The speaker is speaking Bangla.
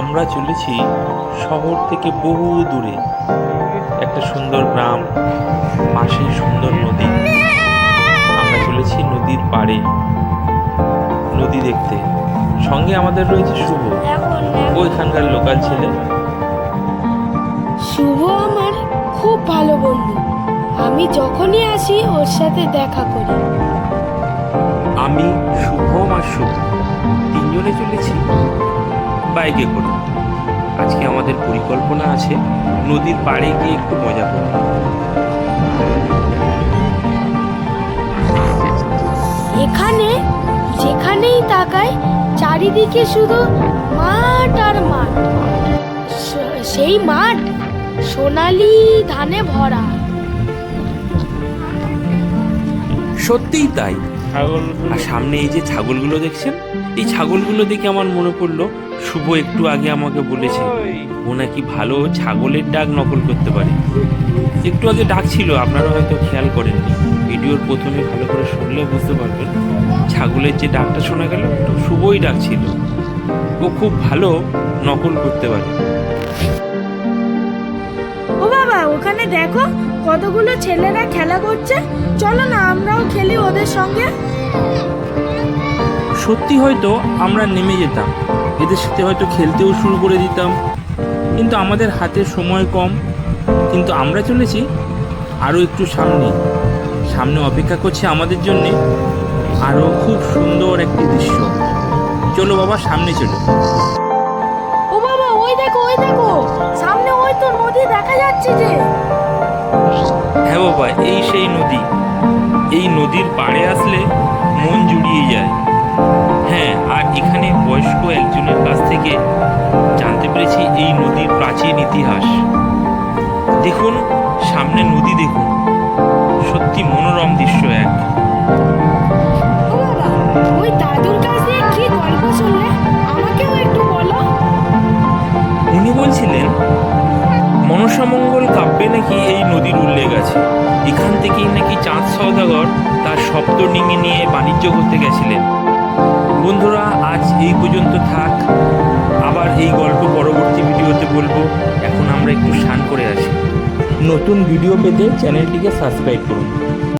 আমরা চলেছি শহর থেকে বহু দূরে একটা সুন্দর গ্রাম, পাশেই সুন্দর নদী। আমরা চলেছি নদীর পাড়ে নদী দেখতে। সঙ্গে আমাদের রয়েছে শুভ, ওইখানকার লোকাল ছেলে। শুভ আমার খুব ভালো বন্ধু, আমি যখনই আসি ওর সাথে দেখা করি। আমি শুভম আর শুভ তিনজনে চলেছি বাইকে করে। আজকে আমাদের পরিকল্পনা আছে নদীর পাড়ে গিয়ে একটু মজা করব। এখানে যেখানেই তাকাই চারিদিকে শুধু মাঠ আর মাঠ। সেই মাঠ সোনালি ধানে ভরা। সত্যিই তাই। আর সামনে এই যে ছাগলগুলো দেখছেন, এই ছাগলগুলো দেখে আমার মনে পড়লো শুভ একটু আগে আমাকে বলেছে ও নাকি ভালো ছাগলের ডাক নকল করতে পারে। একটু আগে ডাক ছিল, আপনারা হয়তো খেয়াল করেননি। ভিডিওর প্রথমে ভালো করে শুনলে বুঝতে পারবেন ছাগলের যে ডাকটা শোনা গেল শুভই ডাক ছিল। ও খুব ভালো নকল করতে পারে। ও বাবা, ওখানে দেখো কতগুলো ছেলেরা খেলা করছে, চলো না আমরাও খেলি ওদের সঙ্গে। সত্যি হয়তো আমরা নেমে যেতাম, এদের সাথে হয়তো খেলতেও শুরু করে দিতাম, কিন্তু আমাদের হাতে সময় কম। কিন্তু আমরা চলেছি আরও একটু সামনে। সামনে অপেক্ষা করছে আমাদের জন্যে আরও খুব সুন্দর একটি দৃশ্য। চলো বাবা, সামনে চলো। ও বাবা, ওই দেখো সামনে ওই তো নদী দেখা যাচ্ছে যে। হ্যাঁ বাবা, এই সেই নদী। এই নদীর পাড়ে আসলে মন জুড়িয়ে যায়। হ্যাঁ, আর এখানে বয়স্ক একজনের কাছ থেকে জানতে পেরেছি এই নদীর প্রাচীন ইতিহাস। দেখুন সামনে নদী, দেখুন সত্যি মনোরম দৃশ্য এক। ও বাবা, ওই দাদুর কাছ থেকে কি গল্প শুনলে আমাকেও একটু বলো। উনি বলছিলেন মনসামঙ্গল কাব্যে নাকি এই নদীর উল্লেখ আছে। এখান থেকেই নাকি চাঁদ সওদাগর তার সপ্তডিঙি নিয়ে বাণিজ্য করতে গেছিলেন। বন্ধুরা, আজ এই পর্যন্ত থাক। আবার এই গল্প পরবর্তী ভিডিওতে বলবো। এখন আমরা একটু স্নান করে আসি। নতুন ভিডিও পেতে চ্যানেলটিকে সাবস্ক্রাইব করুন।